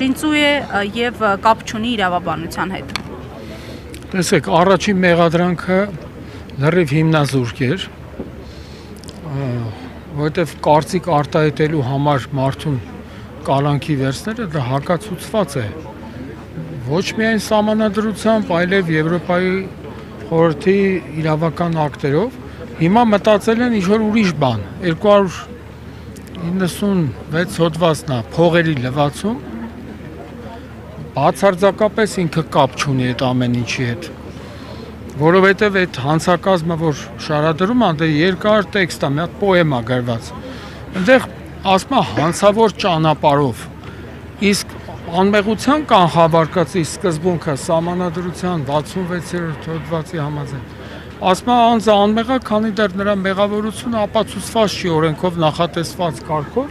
Լինծու է եւ կապ չունի իրավաբանության հետ։ Տեսեք, առաջին մեղադրանքը լրիվ հիմնազուրկ էր, որովհետև կարծիք արտահայտելու համար մարդուն կալանքի վերցնելը դա հակացուցված է ոչ միայն սահմանադրությամբ, այլև Եվրոպայի խորհրդի իրավական ակտերով։ Հիմա մտածել են ինչ-որ ուրիշ բան, 296 հոդվածն է փողերի լվացում, բացարձակապես ինքը կապ չունի այդ ամեն ինչի հետ, որովհետև այդ հանցակազմը, որ շարադրում է, դա երկար տեքստ է, մի հատ պոեմ է գրված։ Այնտեղ ասում է հանցավոր ճանապարհով, իսկ անմեղության կանխավարկածի սկզբունքը սահմանադրության 66-րդ հոդվածի համաձայն ասում է անձը անմեղ է, քանի դեռ նրա մեղավորությունը ապացուցված չի օրենքով նախատեսված կարգով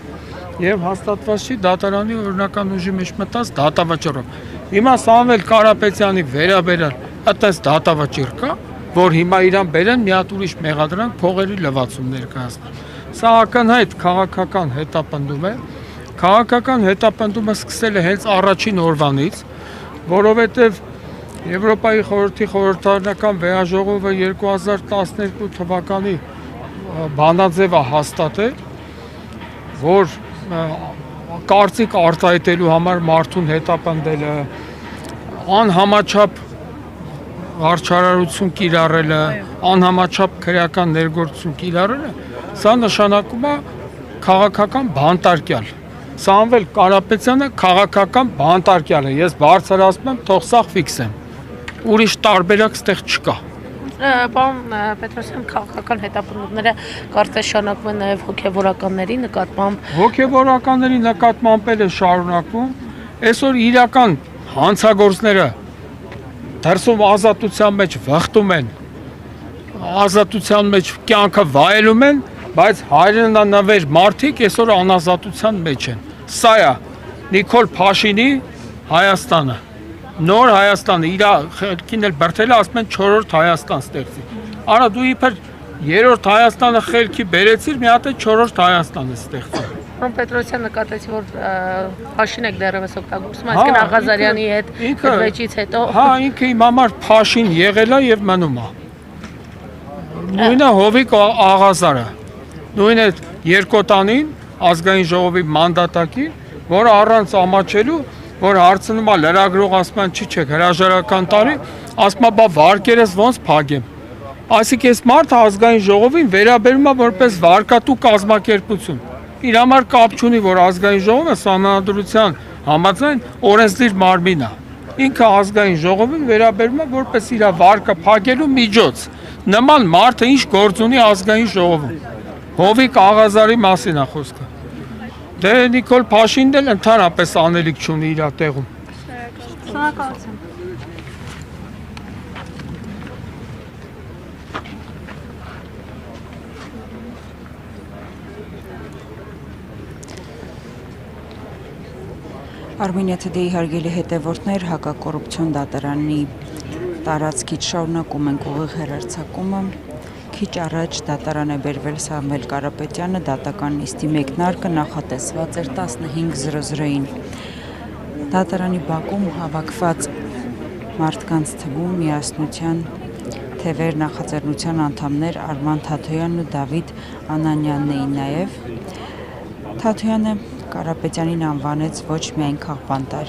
եւ հաստատված չի դատարանի օրինական ուժի մեջ մտած դատավճիռով։ Հիմա Սամվել Կարապետյանի վերաբերյալ այդպես դատավճիռ կա, որ հիմա իրան բերեն մի հատ ուրիշ մեղադրանք փողերի լվացում ներկայացնել։ Սա ակնհայտ քաղաքական հետապնդում է։ Քաղաքական հետապնդումը սկսել է հենց առաջին օրվանից, որովհետև Եվրոպայի խորհրդի խորհրդարանական վեաժողովը 2012 թվականի բանաձևը հաստատել, որ կարծիք արտահայտելու համար մարդուն հետապնդելը, անհամաչափ վարչարարություն կիրառելը, անհամաչափ քրեական ներգործություն կիրառելը, սա նշանակում է քաղաքական բանտարկյալ։ Սամվել Կարապետյանը քաղաքական բանտարկյալ է, ես բարձր ասում եմ, թող սա ֆիքսեմ, ուրիշ տարբերակ ստեղ չկա։ Պարոն Պետրոսյան, քաղաքական հետապնդումները կարծես շարունակվում են նաև հոգևորականների նկատմամբ։ Հոգևորականների նկատմամբ էլ է շարունակվում, այսօր իրական հանցագործները դրսում ազատության մեջ վխտում են, ազատության մեջ կյանքը վայելում են, բայց հայրենանվեր մարդիկ այսօր անազատության մեջ են։ Սա է Նիկոլ Փաշինի Հայաստանը, նոր Հայաստանը, իր խելքին էլ բրդել է, ասում են 4-րդ Հայաստան ստեղծի։ Արա դու իբր 3-րդ Հայաստանը խելքի բերեցիր, մի հատ է 4-րդ Հայաստանը ստեղծի։ Պարոն Պետրոսյան, նկատեցի, որ Փաշին եք դեռևս օգտագործում, այսինքն Աղազարյանի հետ գրվեճից հետո։ Հա, ինքը իմ համար Փաշին եղել է եւ մնում է։ Նույնը Հովիկ Աղազարը, նույն այդ Երկոտանին, ազգային ժողովի մանդատակին, որը առանց ամաչելու, որ հարցնում է լրագրող, ասում են չի չեք հրաժարական տարի, ասում է բա վարկերս ոնց փակեմ։ Այսինքն այս մարդը ազգային ժողովին վերաբերում է որպես վարկատու կազմակերպություն։ Իր համար կապ չունի, որ ազգային ժողովը սահմանադրության համաձայն օրենսդիր մարմին է։ Ինքը ազգային ժողովին վերաբերում է որպես իր վարկը փակելու միջոց։ Նման մարդը ինչ գործ ունի ազգային ժողովում։ Հովիկ Աղազարի մասին է խոսքը։ Դե Նիկոլ Փաշինն էլ ընդհանրապես անելիք չունի իր տեղում։ Շնորհակալություն։ Armenia Today-ի հարգելի հետևորդներ, հակակոռուպցիոն դատարանի տարածքից շարունակում ենք ուղիղ հեռարձակումը։ Քիչ առաջ դատարան է բերվել Սամվել Կարապետյանը, դատական նիստի մեկնարկը նախատեսված էր 15:00-ին։ Դատարանի բակում հավաքված մարդկանց թվում միասնության թևեր նախաձեռնության անդամներ Արման Թաթոյանն ու Դավիթ Անանյանն էին նաև։ Թաթոյանը Կարապետյանին անվանեց ոչ միայն քաղբանտար